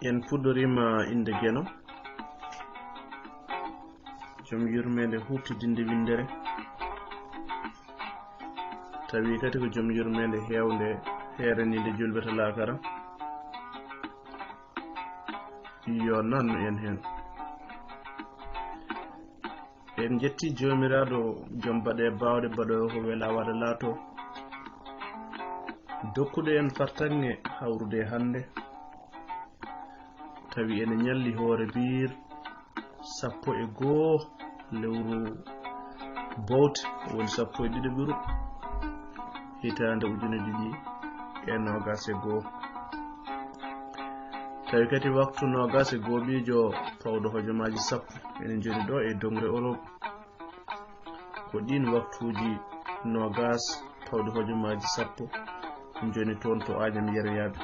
en puɗɗorima inde Gueno joom yurmede huftidinde windere tawi kadi ko joom yurmede hewde herenide julbete lakara yo nanno en hen en jetti jomiraɗo joom baɗe bawɗe baɗowo ko wela waɗa laato dokkude en fartange hawrude hande tawi ene ñalli hoore biir 11 lewru bowte woni 12 ɓiru hitande 2021 tawi kadi waktu 21 ɓijo pawɗo hojomaji sappo enen joni ɗo e dongre Europe ko ɗin waktuji 20 pawɗo hojomaji sappo joni toon to Agnam Yereyaɓe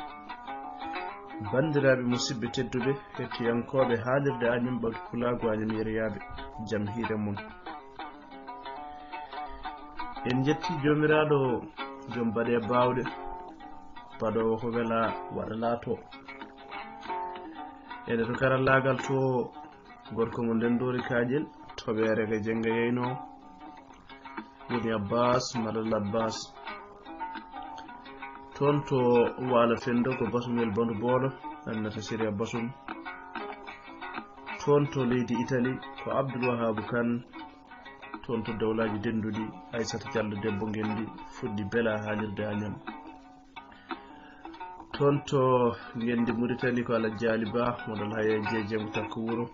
bandiraɓe musidɓe tedduɓe hettiyankoɓe haalirde Agnam ɓawti pulago Agnam Yereyaɓe jaam hiire mon en jetti jomiraɗo joom baɗe bawɗe baɗowo ko wela waɗa laato ene to karallagal to gorko mo ndendori kaƴel toɓere ko jenga yeyno woni Abbas Malal Abbas toon to Waalo Fendo ko basumel Bandu Boolo annata Siria Basum toon to leydi Italie ko Abdoul Wahabou Kane toon to dawlaji denduɗi Aissata Diallo debbo ngendi fuɗɗi bela haalirde Agnam toon to ngendi Mauritanie ko Alaji Diali Ba moɗon haye jeejemo takko wuro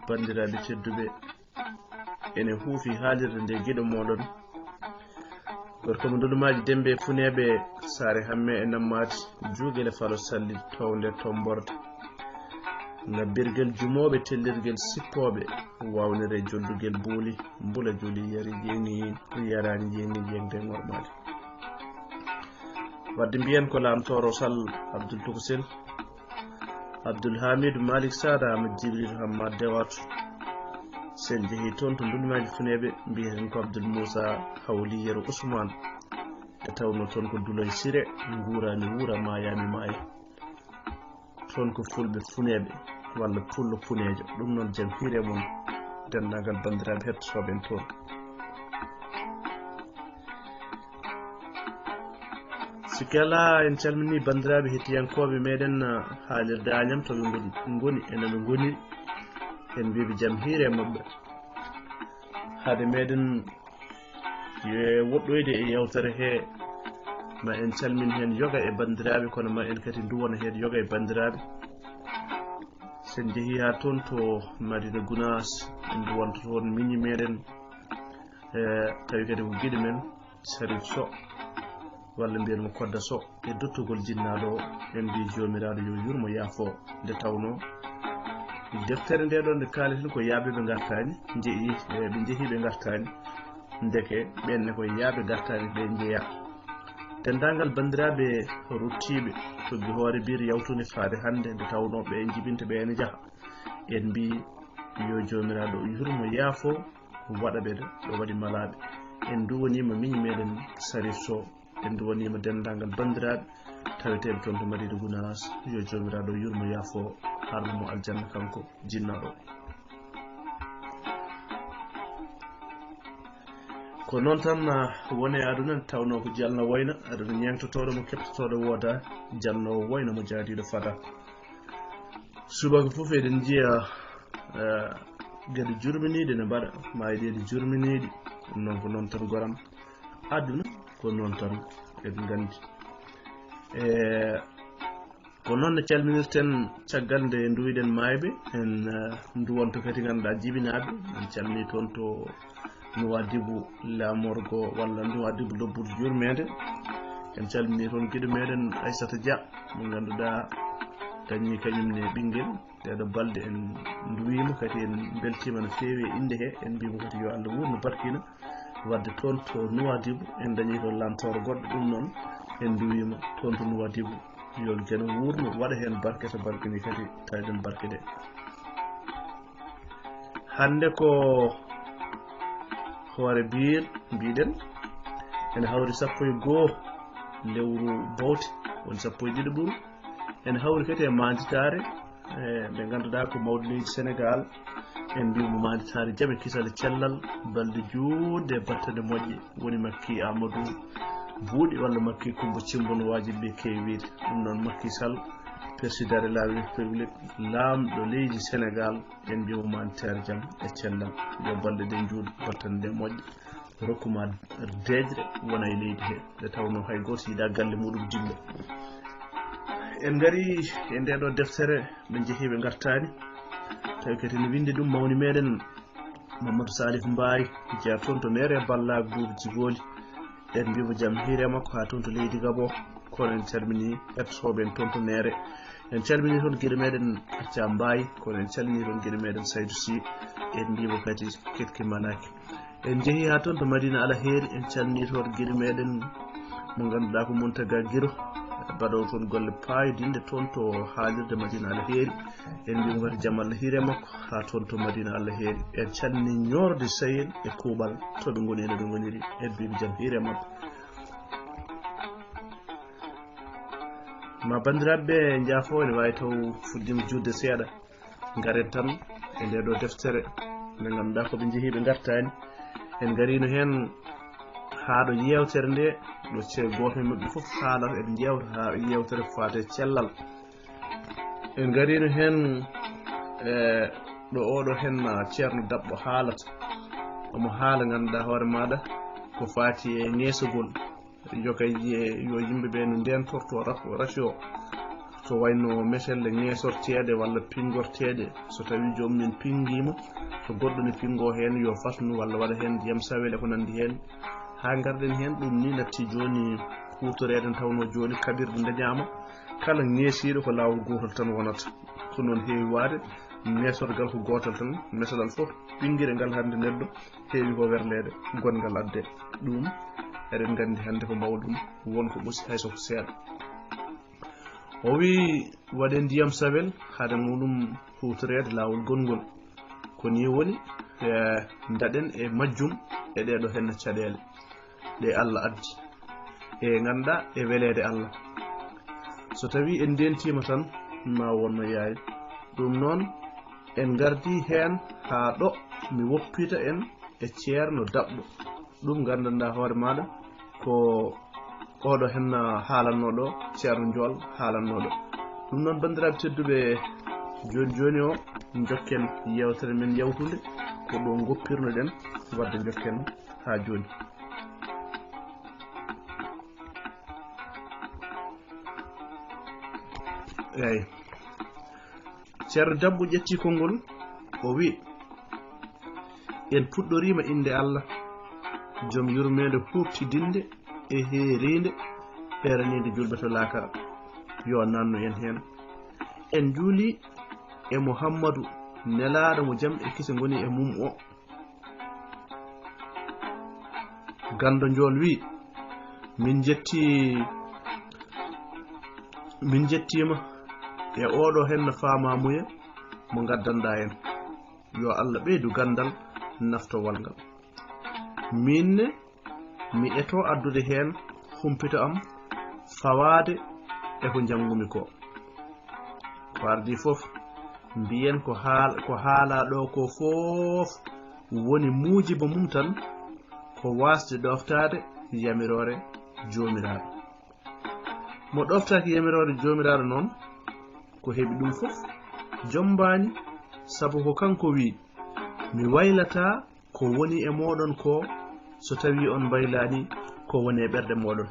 bandiraɓe tedduɓe ene huufi haalirde nde guiɗo moɗon gorko mo nduɗumaji dembe funeɓe saare hamme e nammati juuguele falo salli towde tomborde ngabbirguel jumoɓe tellirguel sippoɓe wawnere jolluguel booli mbula joli yari jeeni yarani jeeni jengde ngormade wadde mbiyen ko lamtoro Sall Abdoul Toukousel Abdoul Hamidou Malick Sada Amadou Djibril Hammad Dewatu sen jeehi toon to nduɗumaji funeɓe mbiyeten ko Abdoul Moussa Hawli Yero Ousmane e tawno toon ko Duloy Siré guurami wuura mayami maayo toon ko fulɓe funeɓe walla pullo punejo ɗum noon jaam hiire mon dendagal bandiraɓe hettotoɓe en toon sikki ala en calmini bandiraɓe hettiyankoɓe meɗen haalirde Agnam toɓe goni enebe goni en mbiɓe jaam hiire mabɓe haade meɗen woɗɗoyde e yewtere he ma en calmin hen yoga e bandiraɓe kono ma en kadi duwona hen yoga e bandiraɓe sen jeehi ha toon to Madina Gounass en duwonta toon miñi meɗen tawi kadi ko guiɗo men Sarif Sow walla mbiyen mo Kodda Sow e dottugol jinnaɗo o en mbi jomiraɗo yo yurmo yaafo nde tawno deftere nde ɗon nde kaleten ko yaaɓe ɓe ngartani jeeyi ɓe jeehi ɓe ngartani ndeke ɓenne koye yaaɓe gartani ɓe jeeya dendagal bandiraɓe ruttiɓe toggi hoore biir yawtune faade hande nde tawno ɓe jibinta ɓe ene jaaha en mbi yo jomiraɗo yurmo yaafo waɗa ɓe ɗo waɗi malaɓe en duwonima miñi meɗen Sarif Sow en duwonima dendagal bandiraɓe taweteɓe toon to Madina Gounass yo jomiraɗo yurmo yaafo harnamo aljanna kanko jinnaɗo ko noon tan woni aduna tawno ko jalno wayna aduna ñengtotoɗo mo keptotoɗo wooda jalno wayna mo jaadiɗo fada subaka foof eɗen jiiya gueɗe jurminiɗe ne mbaɗa mayiɗeɗe jurminiɗe noon ko noon tan goram aduna ko noon tan eɗen gandi ko noon ne calminirten caggal nde duwiɗen mayɓe en duwonto kadi ganduɗa jibinaɓe en calmini toon to Nouadhibou lamorgo walla Nouadhibou lobbudu jurmede en calmini toon guiɗo meɗen Aissata Dia mo ganduɗa dañi kañumne ɓinguel ɗeɗo balɗe en duwima kadi en beltima no fewi e inde he en mbimo kadi yo Allah wurno barkina wadde toon to Nouadhibou en dañi toon lamtoro goɗɗo ɗum noon en duwima toon to Nouadhibou yo Gueno wurno waɗa hen barke to barkini kadi tawden barke ɗe hande ko hoore biir mbiɗen ene hawri 11 lewru bawti woni 12 ɓuru en hawri kadi e manditare ɓe ganduɗa ko mawɗo leydi Sénégal en mbimo manditare jaɓe kisal cellal balɗe juutde e battane moƴƴe woni Makki Amadou buuɗi walla Makki Coumba Cimbo no wajiɓe kewi wiide ɗum noon Macky Sall président de la République lamɗo leydi Sénégal en mbimo manditare jaam e cellal yo balɗe ɗe juuɗe battane ɗe moƴƴe rokkuma deejre wona e leydi he nde tawno hay goto yiiɗa galle muɗum dilla en ngari e ndeɗo deftere ɓe jeehi ɓe gartani tawi kadi ne windi ɗum mawni meɗen Mamadou Salif Mbaye jeeya toon to maire e Balla Boubou Djiboli en mbimo jaam hiire makko ha toon to leydi Gabon kono en calmini hettoɓe en toon to maire en calmini toon gueɗe meɗen Acca Mbaye kono en calmini toon gueɗe meɗen Saydou Sy en mbimo kadi ketki manaki en jeehi ha toon to Madina Alaheri en calmini toon gueɗe meɗen mo ganduɗa ko Mountaga Guiro baɗowo toon golle payidinde toon to haalirde Madina Alaheri en mbimo kadi jaam Allah hiire makko ha toon to Madina Alaheri en calmini ñorde Sayel e kuuɓal to ɓe goni ene ɓe goniri en mbimo jaam hiire makko ma bandiraɓe jaafo ne wawi taw fuɗɗima judde seeɗa garen tan e ndeɗo deftere nde ganduɗa koɓe jeehi ɓe gartani en garino hen haɗo yewtere nde ɗo ce goto e mabɓe foof haalata eɓe jewta ha yewtere fate cellal en garino hen ɗo oɗo hen ceerno Dabɓo haalata omo haala ganduɗa hoore maɗa ko fati e ngeesogol jogay yo yimɓeɓe no ndentorto ratio so wayno metelle ngeesorteɗe walla pingorteɗe so tawi jomumen pinguima so goɗɗo ne pingo hen yo fatnu walla waɗa hen ndiyam sawele ko nandi hen ha garɗen hen ɗum ni natti joni hutoreden tawno joni kaɓirɗe dañama kala ngeesiɗo ko lawol gotol tan wonata ko noon heewi waade nesorgal ko gotal tan mesalal foof ɓinguire ngal hande neɗɗo heewi ko werlede gongal adde ɗum eɗen gandi hande ko mawɗum wonko ɓusi hayso ko seeɗa o wi waɗe ndiyam sawel haade muɗum hutorede lawol gongol ko ni woni daɗen e majjum e ɗeɗo henna caɗele ɗe Allah addi e ganduɗa e welede Allah so tawi en dentima tan ma wonno yaay ɗum noon en gardi hen ha ɗo mi woppita en e ceerno Dabɓo ɗum gandanɗa hoore maɗa ko oɗo hen haalannoɗo ceerno Ndiol haalannoɗo ɗum noon bandiraɓe tedduɓe joni joni o jokken yewtere men yawtude ko ɗo goppirno ɗen wadde jokken ha joni eyyi ceerno Dabɓo ƴetti konngol o wi en puɗɗorima inde Allah joom yurmede huftidinde e heeride ɓeranide julɓe to laakara yo nanno en hen en juuli e Muhammadu nelaɗo mo jaam e kise goni e mum o gando Ndiol wi min jettima e oɗo hen famamuya mo gaddanɗa en yo Allah ɓeydu gandal naftowal ngal minne mi eto addude hen humpito am fawade e ko jangumi ko wardi foof mbiyen ko haala ɗo ko foof woni muujiba mum tan ko wasde ɗoftade yamirore jomiraɗo mo ɗoftaki yamirore jomiraɗo noon ko heɓi ɗum foof jombani sabu ko kanko wi mi waylata ko woni e moɗon ko so tawi on baylani ko woni e ɓerɗe moɗon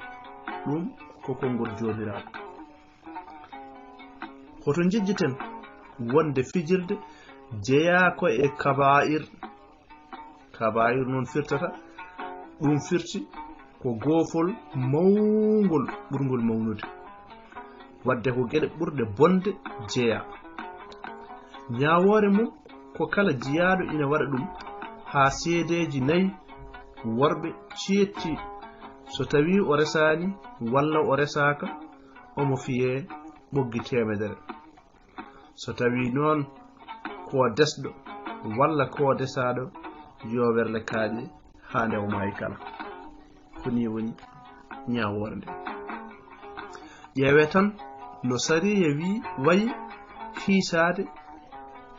ɗum ko konngol jomiraɗo hoto jejjiten wonde fijirde jeeya ko e kaba'ir noon firtata ɗum firti ko goofol mawngol ɓurgol mawnude wadde ko geɗe ɓurɗe bonde jeeya ñawore mum ko kala jiyaɗo ina waɗa ɗum ha seedeji nayi worɓe ceetti so tawi o resani walla o resaka omo fiye ɓoggi temedere so tawi noon ko desɗo walla ko desaɗo yo werle kaaƴe ha nde o maayi kala ko ni woni ñawore nde ƴeewe tan no sariya wi wayi hiisade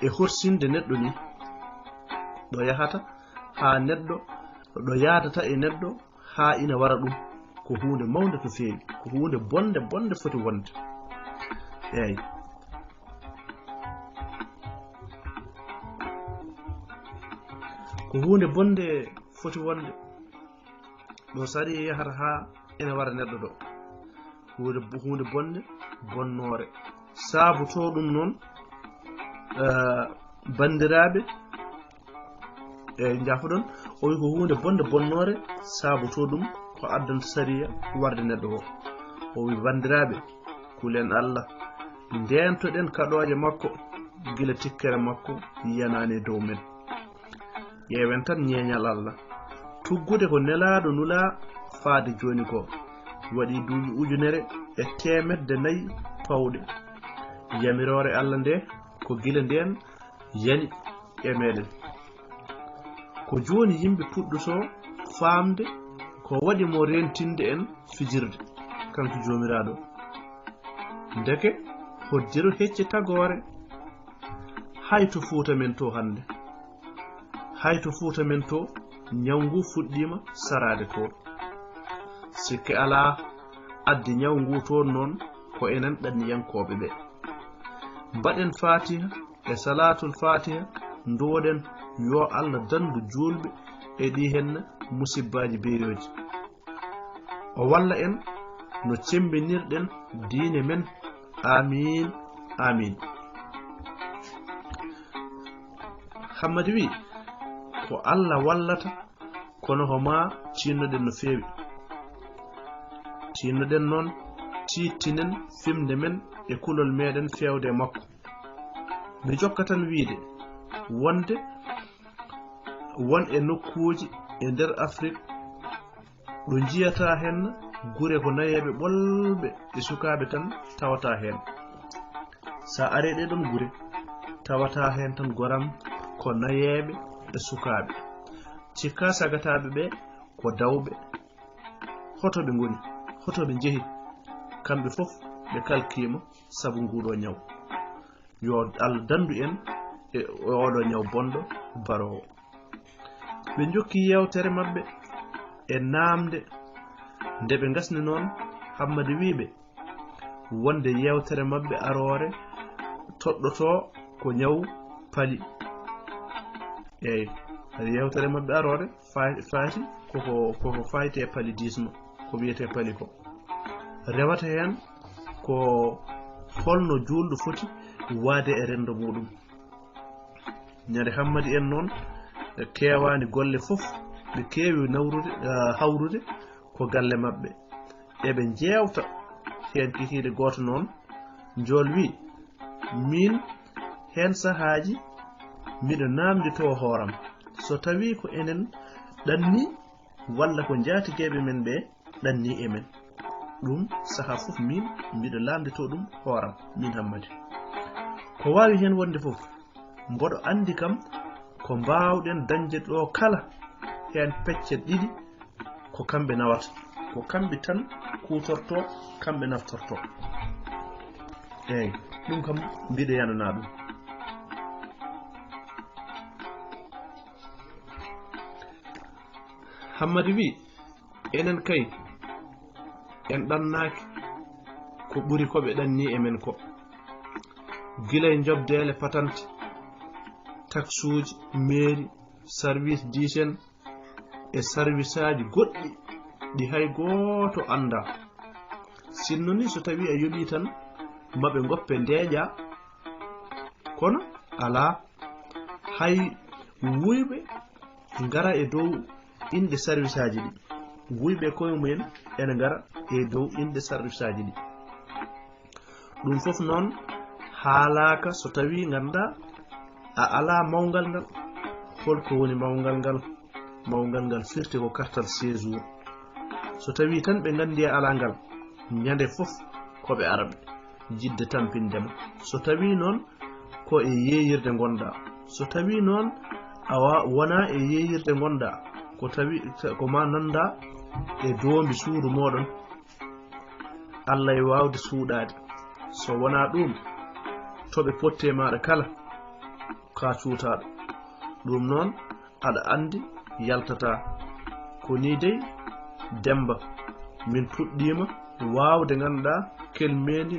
e horsinde neddo ni do yahata ha neddo do yaadata e neddo ha ina wara dum ko hunde mawnde to feewi ko hunde bonde foti wonde eyi ko hunde bonde foti wonde do sari yahata ha ina wara neddo do hunde bonde bonnore saabu to dum non bandirabe e jafodon o wi ko hunde bonde bonnore saabu to dum ko addanta sariya warde neddo o wi bandirabe kulen Allah ndento den kadoje makko gila tikkere makko yanane dow men yewen tan nyenyal Allah tuggude ko nelaado nula faade joni ko wadi duuji ujunere e temedde nayi pawde yamirore Allah nde ko gila den yani e meden ko joni yimbe pudduso famde ko wadi mo rentinde en fijirde kanko jomiraado ndeke hoddiru hecce tagore hayto fuuta men to hande hayto fuuta men to nyawngu fuddima sarade to sikke ala addi nyawngu to non ko enen danni yankobe be baden fatiha e salatul fatiha ndoden yo Allah dandu julbe e di hen musibbaji beeroji o walla en no cembinirden diine men amin amin Hamadi wi ko Allah wallata kono homa tinnoden no feewi tinnoden non titinen fimde men e kulol meden fewde makko mi jokkatan wiide won e nokkuuji e nder Afrique do jiyata hen gure ko nayebe bolbe e sukabe tan tawata hen sa arede don gure tawata hen tan goram ko nayebe e sukabe cikka sagatabe be ko dawbe hoto be ngoni hoto be jehi kambe fof be kalkima sabu ngudo nyaw yo al dandu en e odo nyaw bondo baro be jokki yewtere mabbe e namde ndebe ngasni non Hammadi wiibe wonde yewtere mabbe arore toddoto ko nyaw pali yewtere mabbe arore faati ko fayti e palidisme ko wiete pali ko rewata hen ko holno juldo foti waade e rendo mudum nyade Hammadi en non kewani golle fof be kewi nawrude hawrude ko galle mabbe e be jewta hen kikide goto non jol wi min hen sahaaji mido namdi to horam so tawi ko enen danni walla ko jaatigebe men be danni emen dum saha fof min mido lamdi to dum horam min Hammadi ko wawi hen wonde fof mbodo andi kam ko baawden danje do kala hen pecce didi ko kambe nawata ko kambe tan kutorto kambe naftorto dum kam bido yanana dum Hammadi wi enen kay en dannaaki ko buri ko be danni emen ko gilay jobdele patante taxuji mairie service d'hygiène e service aji goddi di hay goto anda sinno ni so tawi a yobi tan mabe goppe ndeeja kono ala hay wuybe ngara e dow inde service aji di wuybe ko mumen en ngara e dow inde service aji di dum fof non halaka so tawi nganda a ala mawngal ngal holko woni mawngal ngal firti ko kartal séjour so tawi tan be ngandi ala ngal nyande fof ko be arabe jidde tampindema so tawi non ko e yeyirde gonda so tawi non awa wona e yeyirde gonda ko tawi ko ma nanda e dombi suudu modon Allah e wawde suudade so wona ɗum toɓe potte maɗa kala ka cuutaɗo ɗum noon aɗa andi yaltata ko ni dey Demba min puɗɗima wawde ganduɗa kelmendi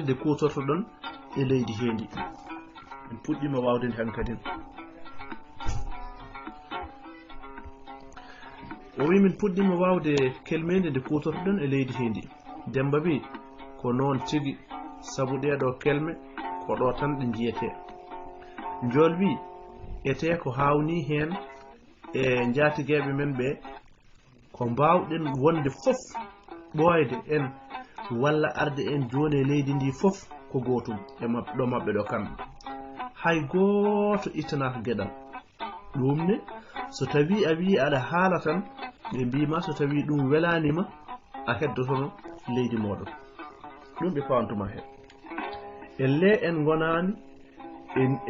ndi kutortoɗon e leydi hendi min puɗɗima wawde ndi hankadin o wi min puɗɗima wawde kelmendi ndi kutortoɗon e leydi hendi Demba wi ko noon tigi sabu ɗeɗo kelme ko ɗo tan ɗe jiyete Njool wi ete ko hawni hen e njatigeɓe men ɓe ko mbawɗen wonde fof ɓoyde en walla arde en joni e leydi ndi fof ko gotum e ɗo mabɓe ɗo kamɓe hay goto ittanaka gueɗal ɗum ne so tawi a wi aɗa haala tan ɓe mbima so tawi ɗum welanima a heddotono leydi moɗon ɗum ɓe pawantuma hen elle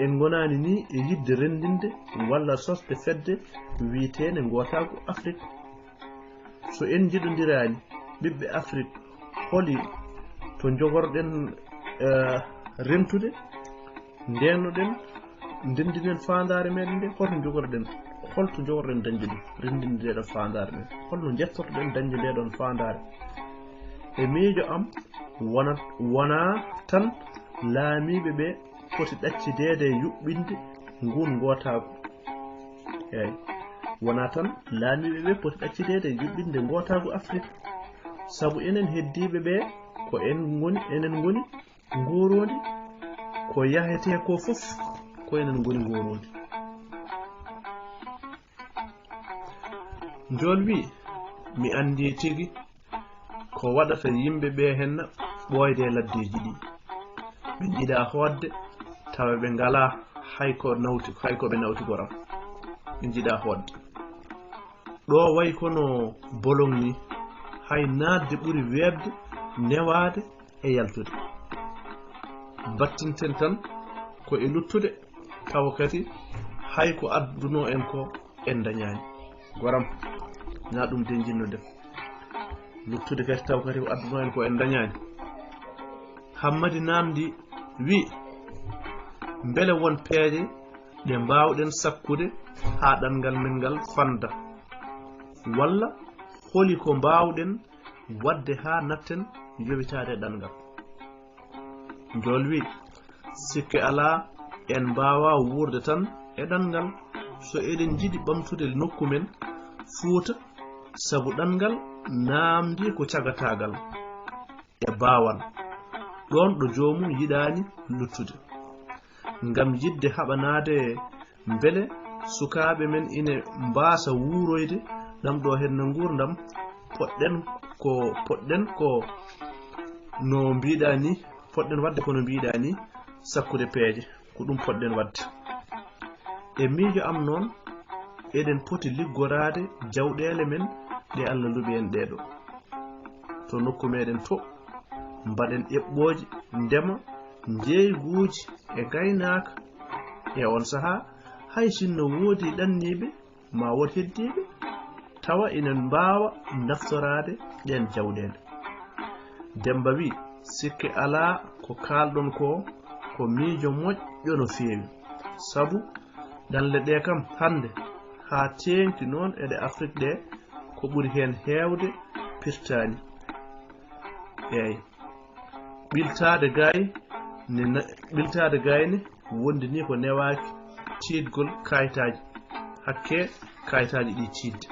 en gonani ni e yidde rendinde walla sosde fedde wiitene gotago Afrique so en jiɗodirani ɓiɓɓe Afrique holi to jogorɗen rentude ndenoɗen ndendinen fandare meɗen nde holto jogorɗen dañde ɗum rendinde ndeɗon fandare men holno jettotoɗen dañde ndeɗon fandare e miijo am wona tan laamiɓe ɓe foti ɗaccidede e yuɓɓinde ngun gotago eyyi wona tan laamiɓe ɓe foti ɗaccidede e yuɓɓinde gotago Afrique sabu enen heddiɓe ɓe ko enen goni ngorodi ko yahete ko fof ko enen goni ngorodi Njool wi mi andi tigi ko waɗata yimɓe ɓe henna ɓoyde e laddeji ɗi ɓe jiɗa hodde tawa ɓe ngala hayko ɓe nawti goram ɓe jiɗa hodde ɗo way kono bolong ni hay nadde ɓuri webde newade e yaltude battinten tan ko e luttude tawa kadi hay ko adduno en ko en dañani goram na ɗum de jinnude luttude kadi taw kadi ko adduno en ko en dañani Hammadi Namdi wi beele won peeje ɗe mbawɗen sakkude ha ɗangal men ngal fanda walla holi ko mbawɗen wadde ha natten yowitade ɗangal Njool wi sikke ala en mbawa wurde tan e ɗangal so eɗen jiɗi ɓamtude nokku men Fuuta sabu ɗangal namdi ko cagatagal e bawal ɗon ɗo jomum yiɗani luttude ngam yidde haɓanade beele sukaɓe men ina mbasa wuroyde ɗam ɗo henna gurdam poɗɗen no mbiɗa ni poɗɗen wadde kono mbiɗa ni sakkude peeje ko ɗum poɗɗen wadde e miijo am noon eɗen poti liggorade jawɗele men ɗe Allah luɓi en ɗeɗo to nokku meɗen to mbaɗen eɓɓoji ndema jeeyguji e gaynaka e on saha hay sinno woodi ɗanniɓe ma won heddiɓe tawa inen mbawa naftorade ɗen jawɗele Demba wi sikke ala ko kalɗon ko miijo moƴƴo no feewi sabu ɗanle ɗe kam hande ha tengti noon eɗe Afrique ɗe ko ɓuri hen hewde pirtani eyyi ɓiltade gayne wondi ni ko newaki tiidgol kayitaji hakke kayitaji ɗi tiidde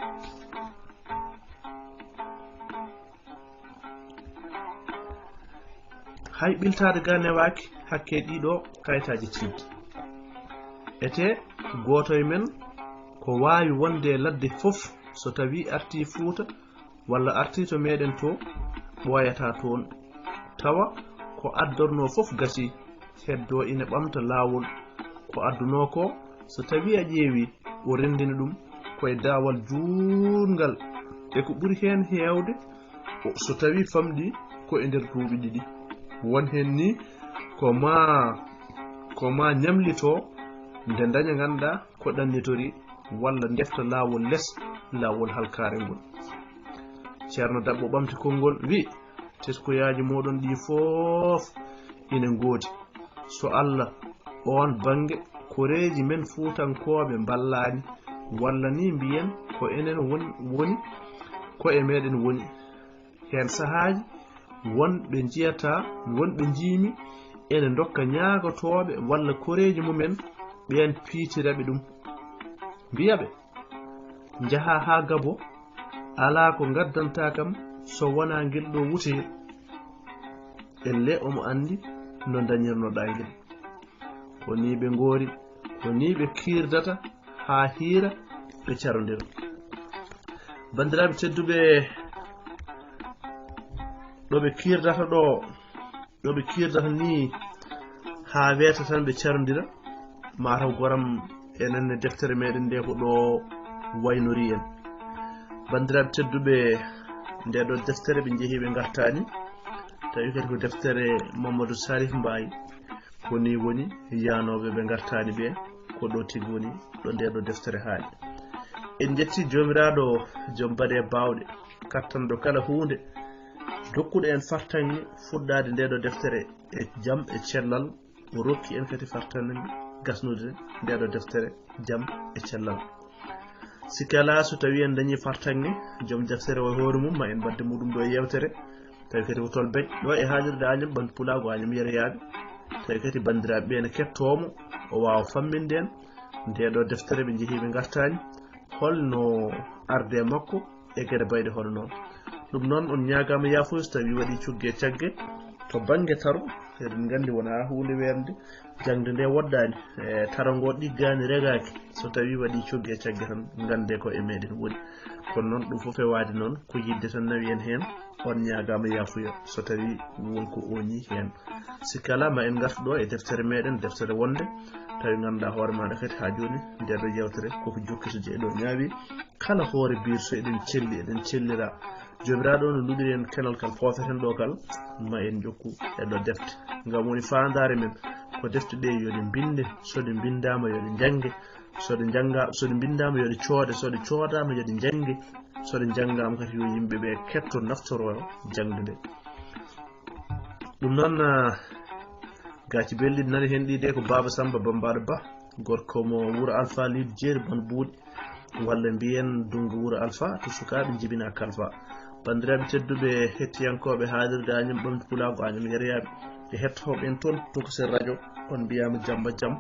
hay ɓiltade ga newaki hakke ɗiɗo kayitaji tiidde ete goto e men ko wawi wonde ladde fof so tawi arti Fuuta walla arti to meɗen to ɓoyata toon tawa ko addorno fof gasi heddo ina ɓamta lawol ko adduno ko so tawi a ƴeewi o rendini ɗum koye dawal juutngal e ko ɓuri hen hewde so tawi famɗi ko e nder duuɓi ɗiɗi won hen ni ko ma ñamlito nde daña ganduɗa ko ɗannitori walla defta lawol less lawol halkare ngol Ceerno Dabbo ɓamti konngol wi teskoyaji modon di fof ina ngodi so Allah on bange koreji men fuutankoɓe ballani walla ni mbiyen ko enen woni ko e meden woni hen sahaaji wonɓe jiyata wonɓe jiimi ene dokka ñaagotoɓe walla koreji mumen ɓen piitiraɓe ɗum mbiyaɓe njaha ha Gabo ala ko gaddanta kam so wona ngel ɗo wute elle omo andi no dañirnoɗa ngel ko ni ɓe ngoori ko ni ɓe kirdata ha hiira ɓe carodira bandiraɓe tedduɓe ɗo ɓe kirdata ni ha weta tan ɓe carodira mataw goram enenne deftere meɗen nde ko ɗo waynori en bandiraɓe tedduɓe nde ɗo deftere ɓe jeehi ɓe gartani tawi kadi ko deftere Mamadou Sarif Mbaye koni woni yanoɓe ɓe gartani ɓe ko ɗo tigi woni ɗo nde ɗo deftere haali en jetti jomiraɗo joom baɗe bawɗe kattanɗo kala hunde dokkuɗo en fartange fuɗɗade nde ɗo deftere e jaam e cellal o rokki en kadi fartange gasnude nde ɗo deftere jaam e cellal sikala so tawi en dañi fartange joom deftere o hoore mum ma en badde muɗum ɗo e yewtere tawi kadi ko tol beñ ɗo e haalirde Agnam ɓan pulago Agnam yereyaɓe tawi kadi bandiraɓe ɓe ne kettomo o wawa famminde en nde ɗo deftere ɓe jeehi ɓe gartani holno arde makko e gueɗe bayɗe hono noon ɗum noon on ñagama yafuya so tawi waɗi cugge cagge to banggue taro eɗen gandi wona hunde werde jangde nde woddani e taro ngo ɗiggani regaki so tawi waɗi cugge cagge tan gande ko e meɗen woni kono noon ɗum foof e wade noon ko yidde tan nawi en hen on ñagama yafuya so tawi wonko oñi hen sikala ma en gartu ɗo e deftere meɗen deftere wonde tawi ganduɗa hoore maɗa kadi ha joni ndeɗo yewtere koko jokki je ɗo ñaawi kala hoore biir so eɗen celli eɗen cellira jomiraɗo no luɗiri en kenal kal pofeten ɗo kal ma en jokku e ɗo defte ngam woni fandare men ko defte ɗe yoɗe binde soɗe bindama yoɗe jange soɗe bindama yoɗe coode soɗe coodama yoɗe jange soɗe jangama kadi yo yimɓeɓe ketto naftoro jangde nde ɗum noon gaci belɗi nani hen ɗi de ko Baba Samba Bambaɗo Ba gorko mo wuro Alpha Lid jeeri bon buuɗi walla mbiyen dungo wuro Alpha to sukaɓe jibina kalfa bandiraɓe tedduɓe hettiyankoɓe haalirde Agnam ɓamde pulago Agnam yereyaɓe e hettoɓe en toon Tokosel radio on mbiyama jamba jaam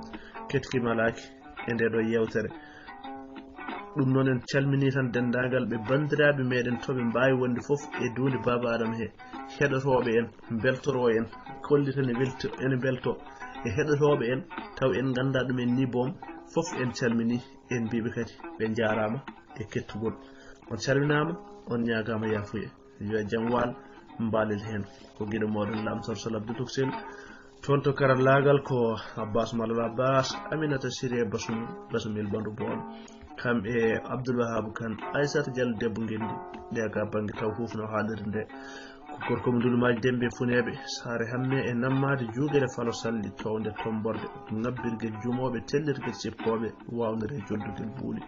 kettimalaki e nde ɗo yewtere ɗum noon en calmini tan dendagal ɓe bandiraɓe meɗen toɓe mbawi wonde foof e dunde Baba Adama he heɗotoɓe en beltoro en kollitane ene belto e heɗotoɓe en taw en ganda ɗumen ni boom foof en calmini en mbiɓe kadi ɓe jarama e kettugol on calminama on ñagama yafuya yo jaam wal mbalel hen ko guiɗo moɗon lamtor salabde Tokosel toon to karallagal ko Abbas Malal Abbas Aminata Siré Basumil Bandu Boon kamɓe Abdoul Wahab Kane Aissata Diallo debbo ngendi ɗe ka banggue taw hufno haalirde nde ko gorko mo ndulumaji dembe funeɓe saare hamme e nammade juuguere falo salli towde tomborde ngabbirguel jumoɓe tellirguel cippoɓe wawnere joddugel buuli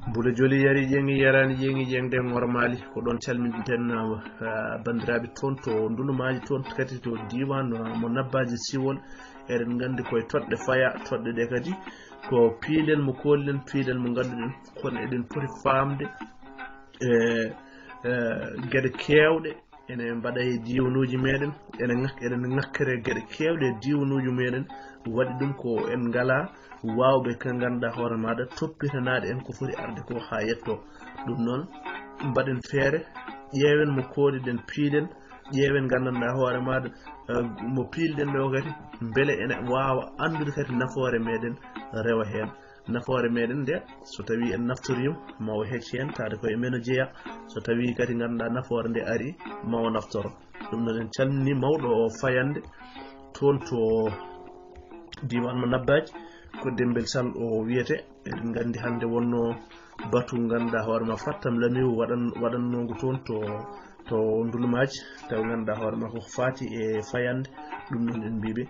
Bule joli yari jengi yarani jengi jengde ngormali ko ɗon calminten bandiraɓe toon to ndulumaji toon kadi to diwan mo nabbaji siwol eɗen gandi koye toɗɗe faya toɗɗe ɗe kadi ko piilen mo kollen piilen mo ganduɗen kono eɗen poti famde gueɗe kewɗe ene mbaɗa e diwanuji meɗen eɗen ngakkere gueɗe kewɗe e diwanuji meɗen waɗi ɗum ko en ngala wawɓe ka ganduɗa hoore maɗa toppitanaɗe en ko foti arde ko ha yetto ɗum noon mbaɗen feere ƴeewen mo kooliɗen piilen ƴeewen gandanɗa hoore maɗa mo piilɗen ɗo kadi beele ene wawa andude kadi nafoore meɗen rewa hen nafoore meɗen nde so tawi en naftorima mawo hecci hen taade koye men o jeeya so tawi kadi ganduɗa nafoore nde ari mawo naftoro ɗum noon en calmini mawɗo o fayande toon to diwan mo nabbaji ko Dembel Sall o wiyete eɗen gandi hande wonno batu ganduɗa hoore ma fattam lamiwo waɗannogo toon to ndulumaji taw ganduɗa hoore ma koko fati e fayande ɗum noon en mbiɓe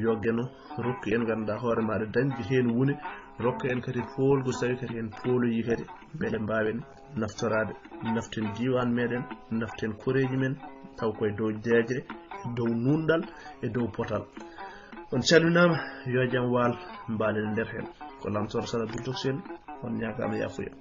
yo gueno rokku en ganduɗa hoore maɗa dañde hen wune rokka en kadi poolgo so tawi kadi en pooloyi kadi beele mbaawen naftorade naften diwan meɗen naften koreji men taw koye dow deejre e dow nundal e dow potal on calminama yo jam waal mbaɗen nder hen ko lamtor sala bultok sen on ñagama yafuya